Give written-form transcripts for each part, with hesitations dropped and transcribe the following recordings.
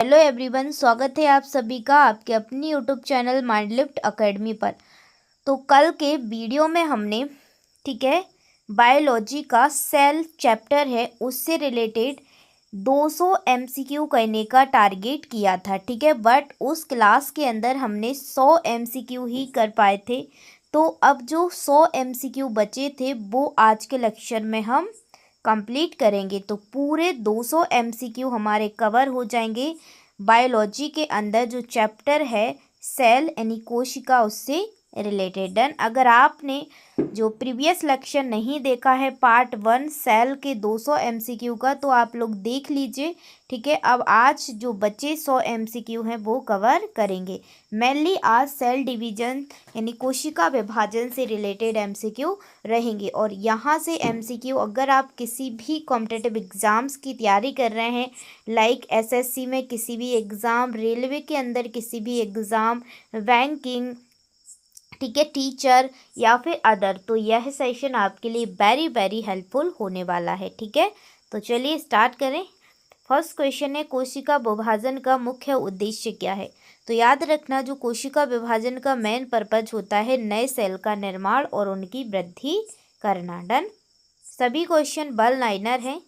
Hello everyone, स्वागत है आप सभी का आपके अपनी यूट्यूब चैनल माइंडलिफ्ट एकेडमी पर। तो कल के वीडियो में हमने बायोलॉजी का सेल चैप्टर है उससे रिलेटेड 200 एमसीक्यू करने का टारगेट किया था। बट उस क्लास के अंदर हमने 100 एमसीक्यू ही कर पाए थे। तो अब जो 100 एमसीक्यू बचे थे वो आज के लेक्चर में हम कंप्लीट करेंगे। तो पूरे 200 एमसीक्यू हमारे कवर हो जाएंगे बायोलॉजी के अंदर जो चैप्टर है सेल यानी कोशिका उससे रिलेटेड। डन। अगर आपने जो प्रीवियस लेक्चर नहीं देखा है पार्ट 1 सेल के 200 एमसीक्यू का, तो आप लोग देख लीजिए। अब आज जो बचे 100 एमसीक्यू हैं वो कवर करेंगे। मेनली आज सेल डिवीजन यानी कोशिका विभाजन से रिलेटेड एमसीक्यू रहेंगे। और यहाँ से एमसीक्यू अगर आप किसी भी कॉम्पिटिटिव एग्ज़ाम्स की तैयारी कर रहे हैं, लाइक एसएससी में किसी भी एग्ज़ाम, रेलवे के अंदर किसी भी एग्ज़ाम, बैंकिंग, टीचर या फिर अदर, तो यह सेशन आपके लिए वेरी वेरी हेल्पफुल होने वाला है। तो चलिए स्टार्ट करें। फर्स्ट क्वेश्चन है, कोशिका विभाजन का मुख्य उद्देश्य क्या है? तो याद रखना, जो कोशिका विभाजन का मेन पर्पज होता है नए सेल का निर्माण और उनकी वृद्धि करना। डन। सभी क्वेश्चन बल लाइनर हैं।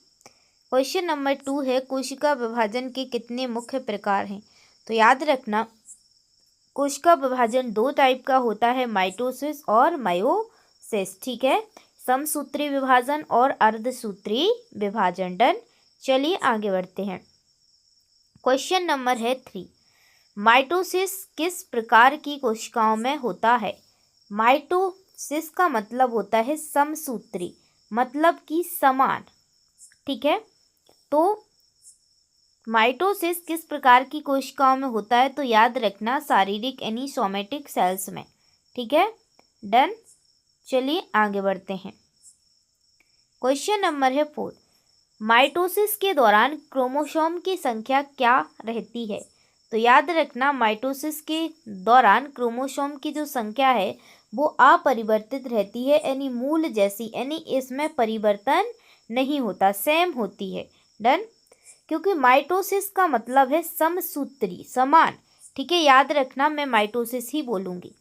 क्वेश्चन नंबर 2 है, कोशिका विभाजन के कितने मुख्य प्रकार हैं? तो याद रखना, कोशिका विभाजन 2 टाइप का होता है, माइटोसिस और मायोसिस। समसूत्री विभाजन और अर्धसूत्री विभाजन। डन। चलिए आगे बढ़ते हैं। क्वेश्चन नंबर है 3, माइटोसिस किस प्रकार की कोशिकाओं में होता है? माइटोसिस का मतलब होता है समसूत्री, मतलब कि समान। तो माइटोसिस किस प्रकार की कोशिकाओं में होता है? तो याद रखना, शारीरिक यानी सोमेटिक सेल्स में। डन। चलिए आगे बढ़ते हैं। क्वेश्चन नंबर है 4, माइटोसिस के दौरान क्रोमोसोम की संख्या क्या रहती है? तो याद रखना, माइटोसिस के दौरान क्रोमोसोम की जो संख्या है वो अपरिवर्तित रहती है, यानी मूल जैसी, यानी इसमें परिवर्तन नहीं होता, सेम होती है। डन। क्योंकि माइटोसिस का मतलब है समसूत्री, समान। याद रखना, मैं माइटोसिस ही बोलूँगी।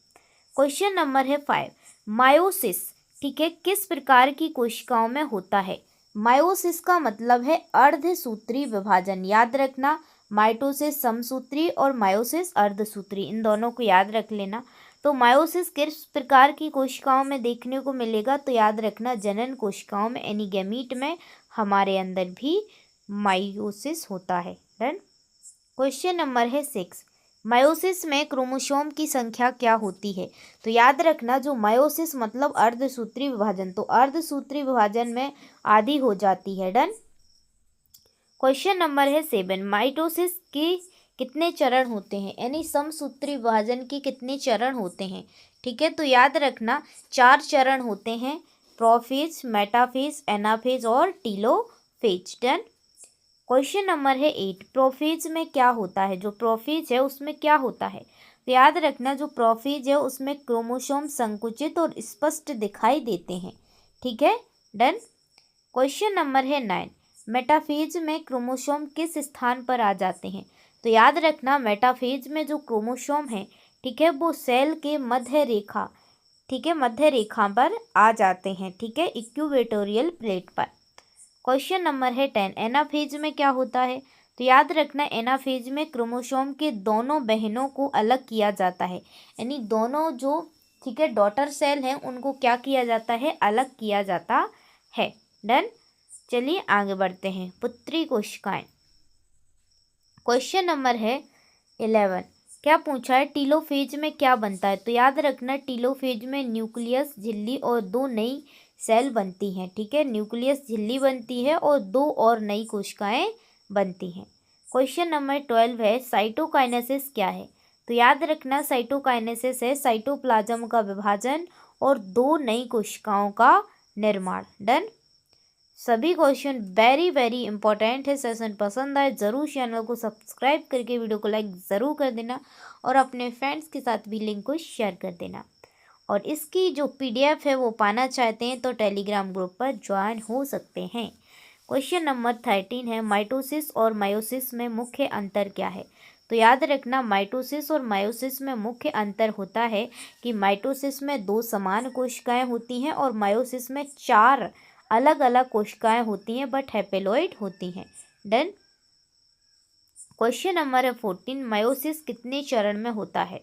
क्वेश्चन नंबर है 5, मायोसिस किस प्रकार की कोशिकाओं में होता है? मायोसिस का मतलब है अर्धसूत्री विभाजन। याद रखना, माइटोसिस समसूत्री और मायोसिस अर्धसूत्री, इन दोनों को याद रख लेना। तो मायोसिस किस प्रकार की कोशिकाओं में देखने को मिलेगा? तो याद रखना, जनन कोशिकाओं में यानी गैमीट में हमारे अंदर भी मायोसिस होता है। डन। क्वेश्चन नंबर है 6, मायोसिस में क्रोमोसोम की संख्या क्या होती है? तो याद रखना, जो मायोसिस मतलब अर्धसूत्री विभाजन, तो अर्धसूत्री विभाजन में आधी हो जाती है। डन। क्वेश्चन नंबर है 7, माइटोसिस के कितने चरण होते हैं? यानी समसूत्री विभाजन के कितने चरण होते हैं? तो याद रखना, 4 चरण होते हैं, प्रोफेज, मेटाफेज, एनाफेज और टीलोफेज। डन। क्वेश्चन नंबर है 8, प्रोफेज में क्या होता है? जो प्रोफेज है उसमें क्या होता है? तो याद रखना, जो प्रोफेज है उसमें क्रोमोसोम संकुचित और स्पष्ट दिखाई देते हैं। डन। क्वेश्चन नंबर है 9, मेटाफेज में क्रोमोसोम किस स्थान पर आ जाते हैं? तो याद रखना, मेटाफेज में जो क्रोमोसोम है वो सेल के मध्य रेखा मध्य रेखा पर आ जाते हैं। इक्विटोरियल प्लेट पर। क्वेश्चन नंबर है 10, एनाफेज में क्या होता है? तो याद रखना, एनाफेज में क्रोमोसोम के दोनों बहनों को अलग किया जाता है, यानी दोनों जो डॉटर सेल हैं उनको क्या किया जाता है? अलग किया जाता है। डन। चलिए आगे बढ़ते हैं। पुत्री कोशिकाएं। क्वेश्चन नंबर है 11, क्या पूछा है? टीलोफेज में क्या बनता है? तो याद रखना, टीलोफेज में न्यूक्लियस, झिल्ली और 2 नई सेल बनती हैं। न्यूक्लियस, झिल्ली बनती है और 2 और नई कोशिकाएं बनती हैं। क्वेश्चन नंबर 12 है, साइटोकाइनेसिस क्या है? तो याद रखना, साइटोकाइनेसिस है साइटोप्लाज्म का विभाजन और 2 नई कोशिकाओं का निर्माण। डन। सभी क्वेश्चन वेरी वेरी इंपॉर्टेंट है। सेशन पसंद आए ज़रूर चैनल को सब्सक्राइब करके वीडियो को लाइक ज़रूर कर देना और अपने फ्रेंड्स के साथ भी लिंक को शेयर कर देना। और इसकी जो PDF है वो पाना चाहते हैं तो टेलीग्राम ग्रुप पर ज्वाइन हो सकते हैं। क्वेश्चन नंबर 13 है माइटोसिस और मायोसिस में मुख्य अंतर क्या है। तो याद रखना माइटोसिस और मायोसिस में मुख्य अंतर होता है कि माइटोसिस में 2 समान कोशिकाएं होती हैं और मायोसिस में 4 अलग अलग कोशिकाएं होती हैं बट हैप्लोइड होती हैं। डन। क्वेश्चन नंबर है 14 मायोसिस कितने चरण में होता है।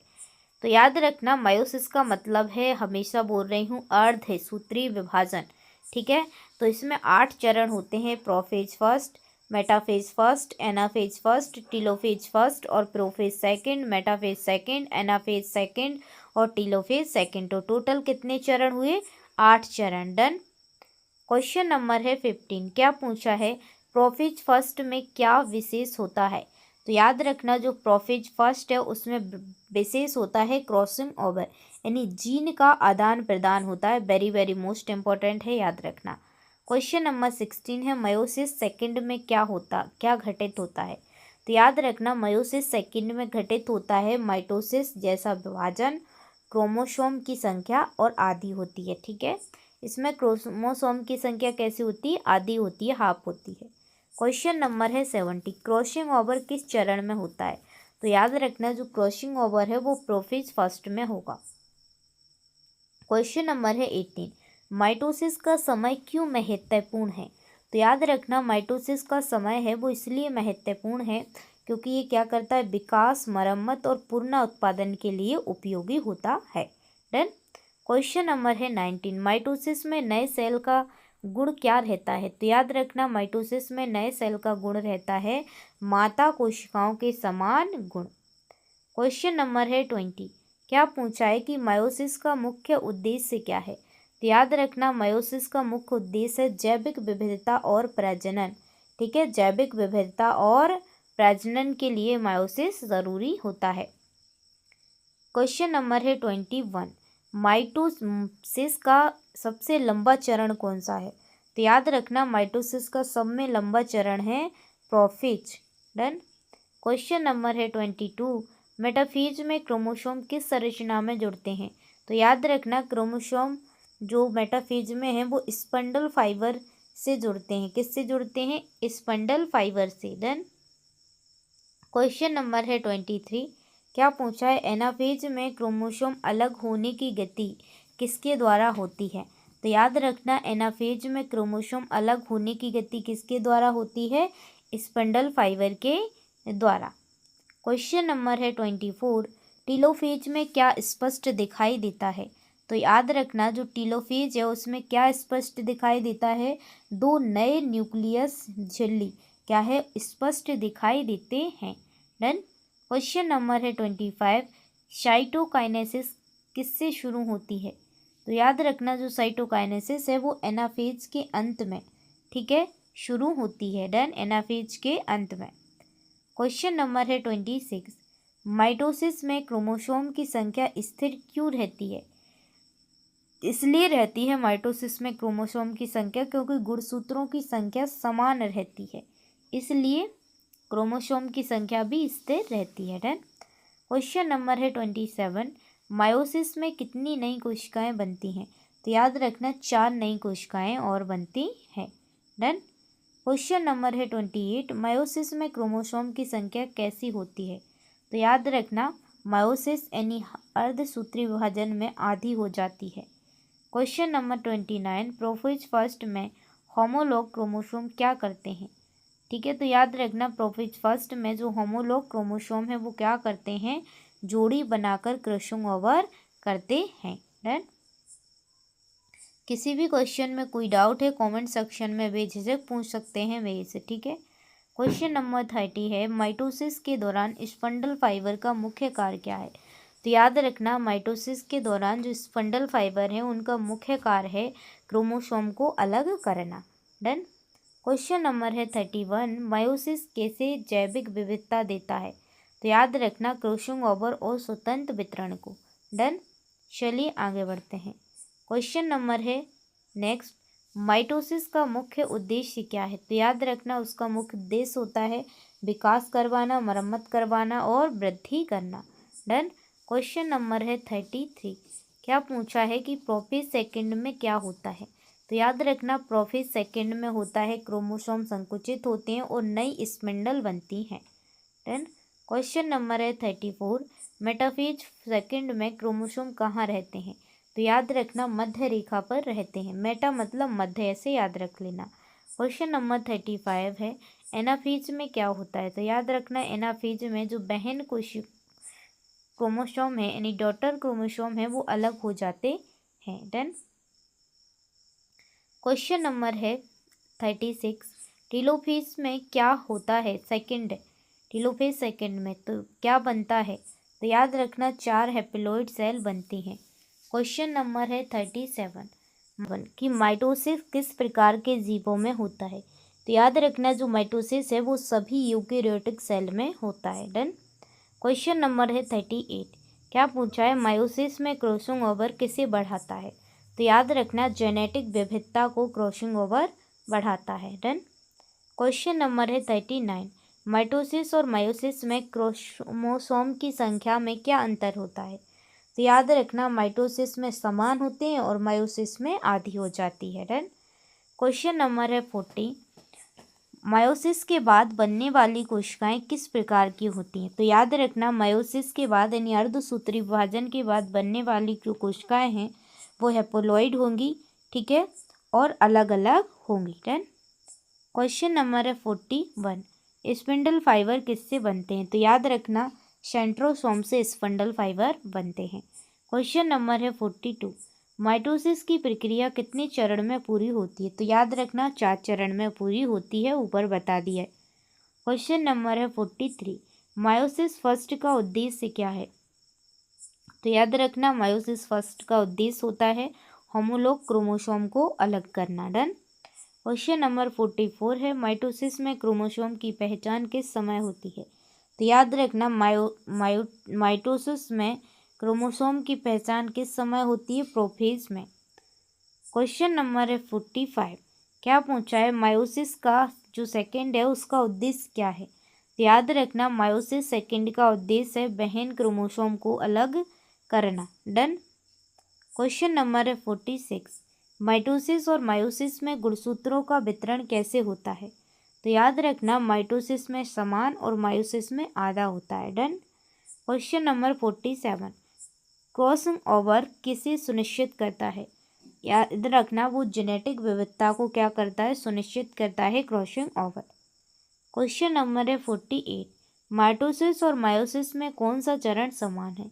तो याद रखना मायोसिस का मतलब है, हमेशा बोल रही हूँ, अर्धसूत्री विभाजन। ठीक है, तो इसमें 8 चरण होते हैं, prophase first, metaphase first, anaphase first, telophase first और prophase second, metaphase second, anaphase second और टीलोफेज सेकंड। तो टोटल कितने चरण हुए? 8 चरण। डन। क्वेश्चन नंबर है 15, क्या पूछा है, प्रोफेज फर्स्ट में क्या विशेष होता है। तो याद रखना जो प्रोफेज फर्स्ट है उसमें विशेष होता है क्रॉसिंग ओवर, यानी जीन का आदान प्रदान होता है। वेरी वेरी मोस्ट इंपॉर्टेंट है, याद रखना। क्वेश्चन नंबर 16 है मयोसिस सेकंड में क्या घटित होता है। तो याद रखना मयोसिस सेकंड में घटित होता है माइटोसिस जैसा विभाजन, क्रोमोसोम की संख्या और आदि होती है। ठीक है, इसमें क्रोमोसोम की संख्या कैसी होती है? आधी होती है, हाफ होती है। क्वेश्चन नंबर है 70, क्रॉसिंग ओवर किस चरण में होता है। तो याद रखना जो क्रॉसिंग ओवर है वो प्रोफेज फर्स्ट में होगा। क्वेश्चन नंबर है 18, माइटोसिस का समय क्यों महत्वपूर्ण है। तो याद रखना माइटोसिस का समय है वो इसलिए महत्वपूर्ण है क्योंकि ये क्या करता है, विकास, मरम्मत और पुनः उत्पादन के लिए उपयोगी होता है। डन। क्वेश्चन नंबर है 19, माइटोसिस में नए सेल का गुण क्या रहता है। तो याद रखना माइटोसिस में नए सेल का गुण रहता है माता कोशिकाओं के समान गुण। क्वेश्चन नंबर है 20, क्या पूछा है कि मायोसिस का मुख्य उद्देश्य क्या है। तो याद रखना मायोसिस का मुख्य उद्देश्य है जैविक विविधता और प्रजनन। ठीक है, जैविक विविधता और प्रजनन के लिए मायोसिस जरूरी होता है। क्वेश्चन नंबर है 21, माइटोसिस का सबसे लंबा चरण कौन सा है। तो याद रखना माइटोसिस का सब में लंबा चरण है प्रोफेज। डन। क्वेश्चन नंबर है 22, मेटाफेज में क्रोमोसोम किस संरचना में जुड़ते हैं। तो याद रखना क्रोमोसोम जो मेटाफेज में है वो स्पंडल फाइबर से जुड़ते हैं। किससे जुड़ते हैं? स्पंडल फाइबर से। डन। क्वेश्चन नंबर है 23, क्या पूछा है, एनाफेज में क्रोमोसोम अलग होने की गति किसके द्वारा होती है। तो याद रखना एनाफेज में क्रोमोसोम अलग होने की गति किसके द्वारा होती है? स्पंडल फाइबर के द्वारा। क्वेश्चन नंबर है 24, टीलोफेज में क्या स्पष्ट दिखाई देता है। तो याद रखना जो टीलोफेज है उसमें क्या स्पष्ट दिखाई देता है? 2 नए न्यूक्लियस झिल्ली क्या है, स्पष्ट दिखाई देते हैं। डन। क्वेश्चन नंबर है 25, साइटोकाइनेसिस किससे शुरू होती है। तो याद रखना जो साइटोकाइनेसिस है वो एनाफेज के अंत में, ठीक है, शुरू होती है। डन, एनाफेज के अंत में। क्वेश्चन नंबर है 26, माइटोसिस में क्रोमोसोम की संख्या स्थिर क्यों रहती है। इसलिए रहती है माइटोसिस में क्रोमोसोम की संख्या क्योंकि गुणसूत्रों की संख्या समान रहती है, इसलिए क्रोमोसोम की संख्या भी स्थिर रहती है। डन। क्वेश्चन नंबर है 27, मायोसिस में कितनी नई कोशिकाएं बनती हैं। तो याद रखना 4 नई कोशिकाएं और बनती हैं। डन। क्वेश्चन नंबर है 28, मायोसिस में क्रोमोसोम की संख्या कैसी होती है। तो याद रखना मायोसिस यानी अर्धसूत्री विभाजन में आधी हो जाती है। क्वेश्चन नंबर 29, प्रोफेज फर्स्ट में होमोलॉग क्रोमोसोम क्या करते हैं। ठीक है, तो याद रखना प्रोफेज फर्स्ट में जो होमोलॉग क्रोमोसोम है वो क्या करते हैं, जोड़ी बनाकर क्रॉसिंग ओवर करते हैं। डन। किसी भी क्वेश्चन में कोई डाउट है कमेंट सेक्शन में बेझिझक पूछ सकते हैं मेरे से। ठीक है। क्वेश्चन नंबर 30 है, माइटोसिस के दौरान स्पंडल फाइबर का मुख्य कार्य क्या है। तो याद रखना माइटोसिस के दौरान जो स्पंडल फाइबर है उनका मुख्य कार्य है क्रोमोसोम को अलग करना। डन। क्वेश्चन नंबर है 31, मायोसिस कैसे जैविक विविधता देता है। तो याद रखना क्रॉसिंग ओवर और स्वतंत्र वितरण को। डन। चलिए आगे बढ़ते हैं। क्वेश्चन नंबर है नेक्स्ट, माइटोसिस का मुख्य उद्देश्य क्या है। तो याद रखना उसका मुख्य उद्देश्य होता है विकास करवाना, मरम्मत करवाना और वृद्धि करना। डन। क्वेश्चन नंबर है 33, क्या पूछा है कि प्रोफेज सेकंड में क्या होता है। तो याद रखना प्रोफेज सेकंड में होता है, क्रोमोसोम संकुचित होते हैं और नई स्पिंडल बनती हैं। देन क्वेश्चन नंबर है 34, मेटाफेज सेकंड में क्रोमोसोम कहाँ रहते हैं? तो याद रखना मध्य रेखा पर रहते हैं। मेटा मतलब मध्य, ऐसे याद रख लेना। क्वेश्चन नंबर 35 है, एनाफेज में क्या होता है? तो याद रखना एनाफेज में जो बहन क्रोमोसोम है यानी डॉटर क्रोमोसोम है वो अलग हो जाते हैं। देन क्वेश्चन नंबर है 36, टेलोफेज में क्या होता है? टेलोफेज सेकंड में तो क्या बनता है? तो याद रखना 4 हैप्लॉइड सेल बनती हैं। क्वेश्चन नंबर है 37 कि माइटोसिस किस प्रकार के जीवों में होता है? तो याद रखना जो माइटोसिस है वो सभी यूकेरियोटिक सेल में होता है। डन। क्वेश्चन नंबर है 38, क्या पूछा है? मायोसिस में क्रॉसिंग ओवर किसे बढ़ाता है? तो याद रखना जेनेटिक विविधता को क्रॉसिंग ओवर बढ़ाता है। डन। क्वेश्चन नंबर है 39, माइटोसिस और मायोसिस में क्रोमोसोम की संख्या में क्या अंतर होता है? तो याद रखना माइटोसिस में समान होते हैं और मायोसिस में आधी हो जाती है। डन। क्वेश्चन नंबर है 40, मायोसिस के बाद बनने वाली कोशिकाएं किस प्रकार की होती हैं? तो याद रखना मायोसिस के बाद यानी अर्धसूत्री विभाजन के बाद बनने वाली जो कोशिकाएं हैं वो हैप्लॉइड होंगी, ठीक है, और अलग अलग होंगी। डन। क्वेश्चन नंबर है 41, स्पिंडल फाइबर किससे बनते हैं? तो याद रखना सेंट्रोसोम से स्पिंडल फाइबर बनते हैं। क्वेश्चन नंबर है 42, माइटोसिस की प्रक्रिया कितने चरण में पूरी होती है? तो याद रखना 4 चरण में पूरी होती है, ऊपर बता दिया है। क्वेश्चन नंबर है 43, मायोसिस फर्स्ट का उद्देश्य क्या है? तो याद रखना मायोसिस फर्स्ट का उद्देश्य होता है होमोलॉग क्रोमोसोम को अलग करना। डन। क्वेश्चन नंबर 44 है, माइटोसिस में क्रोमोसोम की पहचान किस समय होती है? तो याद रखना माइटोसिस में क्रोमोसोम की पहचान किस समय होती है? प्रोफेज में। क्वेश्चन नंबर है 45, क्या पूछा है? मायोसिस का जो सेकंड है उसका उद्देश्य क्या है? तो याद रखना मायोसिस सेकंड का उद्देश्य है बहन क्रोमोसोम को अलग करना। डन। क्वेश्चन नंबर है 46, माइटोसिस और मायोसिस में गुणसूत्रों का वितरण कैसे होता है? तो याद रखना माइटोसिस में समान और मायोसिस में आधा होता है। Done. Question number 47, crossing over किसे सुनिश्चित करता है? याद रखना वो जेनेटिक विविधता को क्या करता है? सुनिश्चित करता है क्रॉसिंग ओवर। क्वेश्चन नंबर है 48, माइटोसिस और मायोसिस में कौन सा चरण समान है?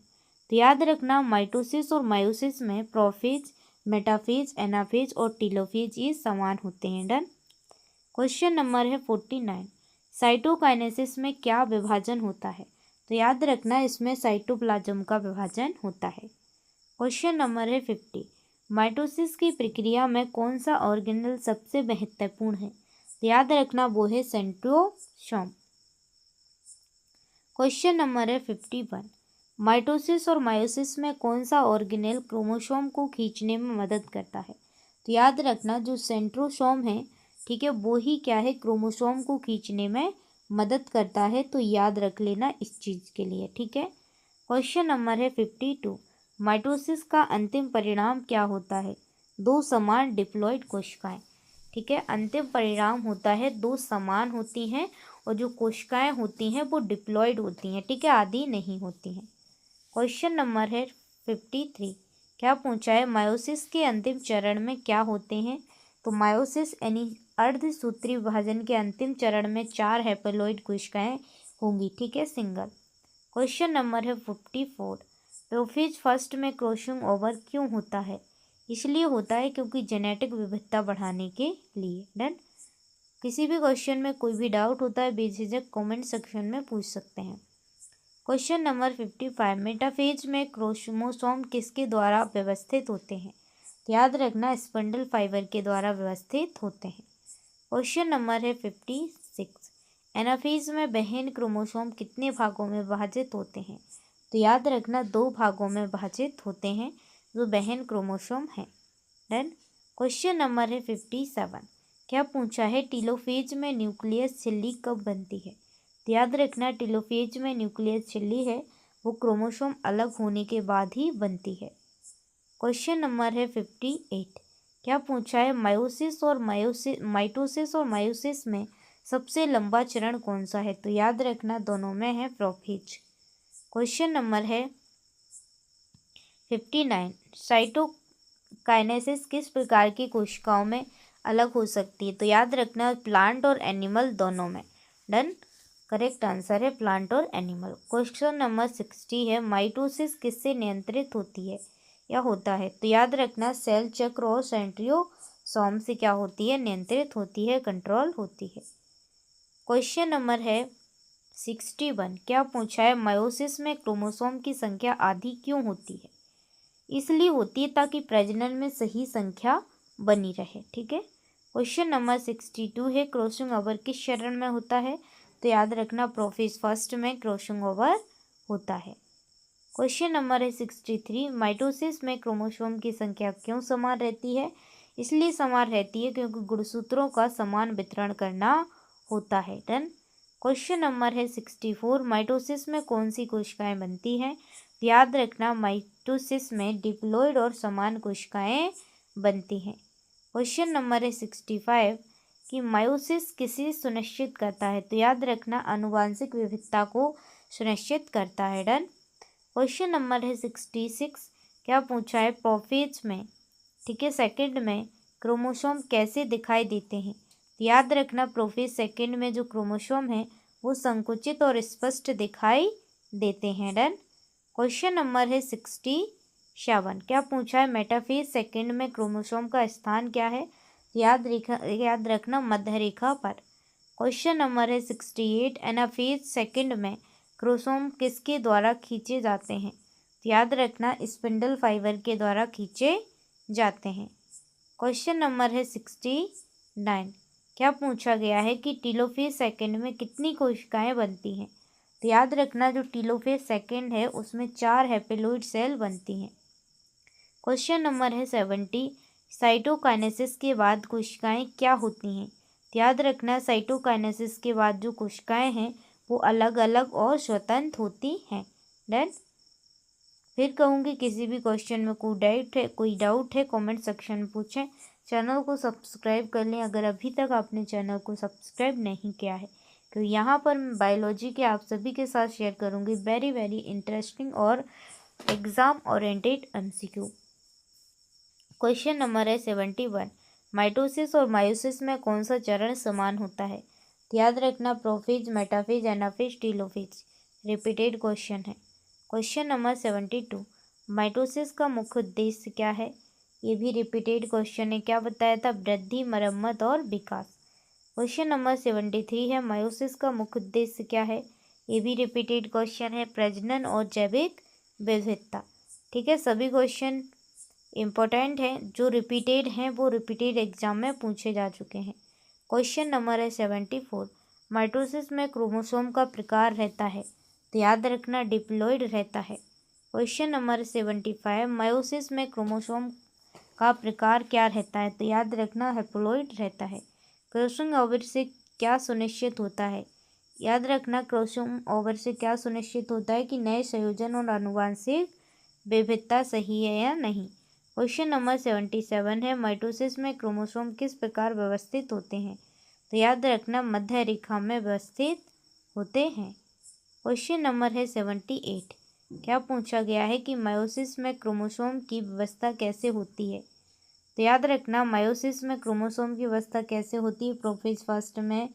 तो याद रखना माइटोसिस और मायोसिस में प्रोफेज, मेटाफेज, एनाफेज और टेलोफेज ये समान होते हैं। डन। क्वेश्चन नंबर है 49, साइटोकाइनेसिस में क्या विभाजन होता है? तो याद रखना इसमें साइटोप्लाज्म का विभाजन होता है। क्वेश्चन नंबर है 50, माइटोसिस की प्रक्रिया में कौन सा ऑर्गेनेल सबसे महत्वपूर्ण है? तो याद रखना वो है सेंट्रोसोम। क्वेश्चन नंबर है 51, माइटोसिस और मायोसिस में कौन सा ऑर्गेनेल क्रोमोसोम को खींचने में मदद करता है? तो याद रखना जो सेंट्रोसोम है, ठीक है, वो ही क्या है? क्रोमोसोम को खींचने में मदद करता है। तो याद रख लेना इस चीज़ के लिए, ठीक है। क्वेश्चन नंबर है 52, माइटोसिस का अंतिम परिणाम क्या होता है? 2 समान डिप्लॉइड कोशिकाएं, ठीक है। अंतिम परिणाम होता है 2 समान होती हैं और जो कोशिकाएं होती हैं वो डिप्लॉइड होती हैं, ठीक है, आधी नहीं होती हैं। क्वेश्चन नंबर है 53, क्या पूछा है? मायोसिस के अंतिम चरण में क्या होते हैं? तो मायोसिस यानी अर्धसूत्री विभाजन के अंतिम चरण में 4 हैप्लॉइड कोशिकाएं होंगी, ठीक है, सिंगल। क्वेश्चन नंबर है 54, प्रोफेज फर्स्ट में क्रॉसिंग ओवर क्यों होता है? इसलिए होता है क्योंकि जेनेटिक विविधता बढ़ाने के लिए। डन। किसी भी क्वेश्चन में कोई भी डाउट होता है बेझिझक कमेंट सेक्शन में पूछ सकते हैं। क्वेश्चन नंबर 55, मेटाफेज में क्रोमोसोम किसके द्वारा व्यवस्थित होते हैं? तो याद रखना स्पिंडल फाइबर के द्वारा व्यवस्थित होते हैं। क्वेश्चन नंबर है 56, एनाफेज में बहन क्रोमोसोम कितने भागों में विभाजित होते हैं? तो याद रखना 2 भागों में विभाजित होते हैं जो बहन क्रोमोसोम हैं। डन। क्वेश्चन नंबर है 57, क्या पूछा है? टेलोफेज में न्यूक्लियस झिल्ली कब बनती है? तो याद रखना टेलोफेज में न्यूक्लियस झिल्ली है वो क्रोमोसोम अलग होने के बाद ही बनती है। क्वेश्चन नंबर है 58, क्या पूछा है, माइटोसिस और मायोसिस में सबसे लंबा चरण कौन सा है? तो याद रखना दोनों में है प्रोफेज। क्वेश्चन नंबर है 59। साइटोकाइनेसिस किस प्रकार की कोशिकाओं में अलग हो सकती है? तो याद रखना प्लांट और एनिमल दोनों में। डन। करेक्ट आंसर है प्लांट और एनिमल। क्वेश्चन नंबर 60 है, माइटोसिस किससे नियंत्रित होती है या होता है? तो याद रखना सेल चक्र और सेंट्रियोसोम से क्या होती है? नियंत्रित होती है, कंट्रोल होती है। क्वेश्चन नंबर है 61। क्या पूछा है, मायोसिस में क्रोमोसोम की संख्या आधी क्यों होती है? इसलिए होती है ताकि प्रजनन में सही संख्या बनी रहे। ठीक है। क्वेश्चन नंबर 62 है, क्रॉसिंग ओवर किस चरण में होता है? तो याद रखना प्रोफेज फर्स्ट में क्रॉसिंग ओवर होता है। क्वेश्चन नंबर है 63। माइटोसिस में क्रोमोसोम की संख्या क्यों समान रहती है? इसलिए समान रहती है क्योंकि गुणसूत्रों का समान वितरण करना होता है। डन। क्वेश्चन नंबर है 64। माइटोसिस में कौन सी कोशिकाएं बनती हैं? याद रखना माइटोसिस में डिप्लॉइड और समान कोशिकाएं बनती हैं। क्वेश्चन नंबर है 65 कि मायोसिस किसे सुनिश्चित करता है? तो याद रखना आनुवांशिक विविधता को सुनिश्चित करता है। डन। क्वेश्चन नंबर है 66। क्या पूछा है, प्रोफेज में, ठीक है, सेकंड में क्रोमोसोम कैसे दिखाई देते हैं? याद रखना प्रोफेज सेकंड में जो क्रोमोसोम है वो संकुचित और स्पष्ट दिखाई देते हैं। डन। क्वेश्चन नंबर है 67। क्या पूछा है, मेटाफेज सेकंड में क्रोमोसोम का स्थान क्या है? याद रखना मध्य रेखा पर। क्वेश्चन नंबर है 68। एनाफेज सेकंड में क्रोमोसोम किसके द्वारा खींचे जाते हैं? याद रखना स्पिंडल फाइबर के द्वारा खींचे जाते हैं। क्वेश्चन नंबर है 69। क्या पूछा गया है कि टेलोफेज सेकंड में कितनी कोशिकाएं बनती हैं? तो याद रखना जो टेलोफेज सेकंड है उसमें 4 हैप्लोइड सेल बनती हैं। क्वेश्चन नंबर है 70। साइटोकाइनेसिस के बाद कोशिकाएं क्या होती हैं? याद रखना साइटोकाइनेसिस के बाद जो कोशिकाएं हैं वो अलग अलग और स्वतंत्र होती हैं। डन। फिर कहूँगी किसी भी क्वेश्चन में कोई डाउट है कमेंट सेक्शन में पूछें। चैनल को सब्सक्राइब कर लें अगर अभी तक आपने चैनल को सब्सक्राइब नहीं किया है, क्योंकि यहाँ पर मैं बायोलॉजी के आप सभी के साथ शेयर करूँगी वेरी वेरी इंटरेस्टिंग और exam oriented MCQ। Question number है 71। माइटोसिस और मायोसिस में कौन सा चरण समान होता है? याद रखना prophase, metaphase, anaphase, telophase. Repeated question है। Question number 72। माइटोसिस का मुख्य उद्देश्य क्या है? ये भी रिपीटेड क्वेश्चन है। क्या बताया था? वृद्धि, मरम्मत और विकास। क्वेश्चन नंबर 73 है, मायोसिस का मुख्य उद्देश्य क्या है? ये भी रिपीटेड क्वेश्चन है, प्रजनन और जैविक विविधता। ठीक है, सभी क्वेश्चन इम्पोर्टेंट हैं, जो रिपीटेड हैं वो रिपीटेड एग्जाम में पूछे जा चुके हैं। क्वेश्चन नंबर है 74। माइटोसिस में क्रोमोसोम का प्रकार रहता है? तो याद रखना डिप्लॉइड रहता है। Question number 75। मायोसिस में क्रोमोसोम का प्रकार क्या रहता है? तो याद रखना हैप्लॉइड रहता है। क्रॉसिंग ओवर से क्या सुनिश्चित होता है? याद रखना क्रॉसिंग ओवर से क्या सुनिश्चित होता है कि नए संयोजन और आनुवंशिक विविधता सही है या नहीं। क्वेश्चन नंबर 77 है, माइटोसिस में क्रोमोसोम किस प्रकार व्यवस्थित होते हैं? तो याद रखना मध्य रेखा में व्यवस्थित होते हैं। क्वेश्चन नंबर है 78। क्या पूछा गया है कि मायोसिस में क्रोमोसोम की व्यवस्था कैसे होती है? तो याद रखना मायोसिस में क्रोमोसोम की व्यवस्था कैसे होती है? प्रोफेज फर्स्ट में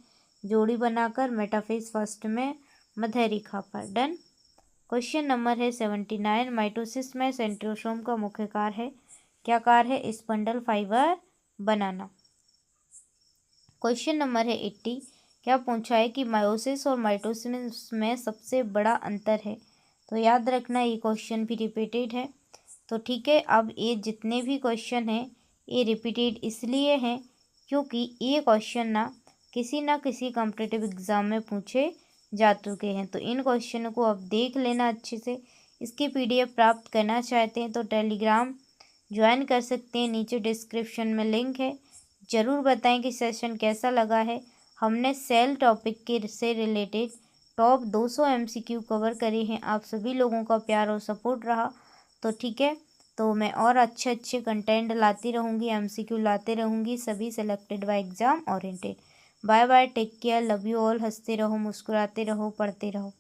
जोड़ी बनाकर, मेटाफेज फर्स्ट में मध्य रेखा पर। डन। क्वेश्चन नंबर है 79। माइटोसिस में सेंट्रोसोम का मुख्य कार्य है? क्या कार्य है? स्पिंडल फाइबर बनाना। क्वेश्चन नंबर है 80। क्या पूछा है कि मायोसिस और माइटोसिस में सबसे बड़ा अंतर है? तो याद रखना ये क्वेश्चन भी रिपीटेड है। तो ठीक है, अब ये जितने भी क्वेश्चन हैं ये रिपीटेड इसलिए हैं क्योंकि ये क्वेश्चन ना किसी कॉम्पिटिटिव एग्ज़ाम में पूछे जा चुके हैं। तो इन क्वेश्चनों को आप देख लेना अच्छे से। इसकी PDF प्राप्त करना चाहते हैं तो टेलीग्राम ज्वाइन कर सकते हैं, नीचे डिस्क्रिप्शन में लिंक है। ज़रूर बताएं कि सेशन कैसा लगा है। हमने सेल टॉपिक के से रिलेटेड टॉप 200 MCQ कवर करे हैं। आप सभी लोगों का प्यार और सपोर्ट रहा तो ठीक है, तो मैं और अच्छे अच्छे कंटेंट लाती रहूँगी, MCQ लाते रहूँगी, सभी selected by exam oriented. Bye bye, take care, love you all. हंसते रहो, मुस्कुराते रहो, पढ़ते रहो।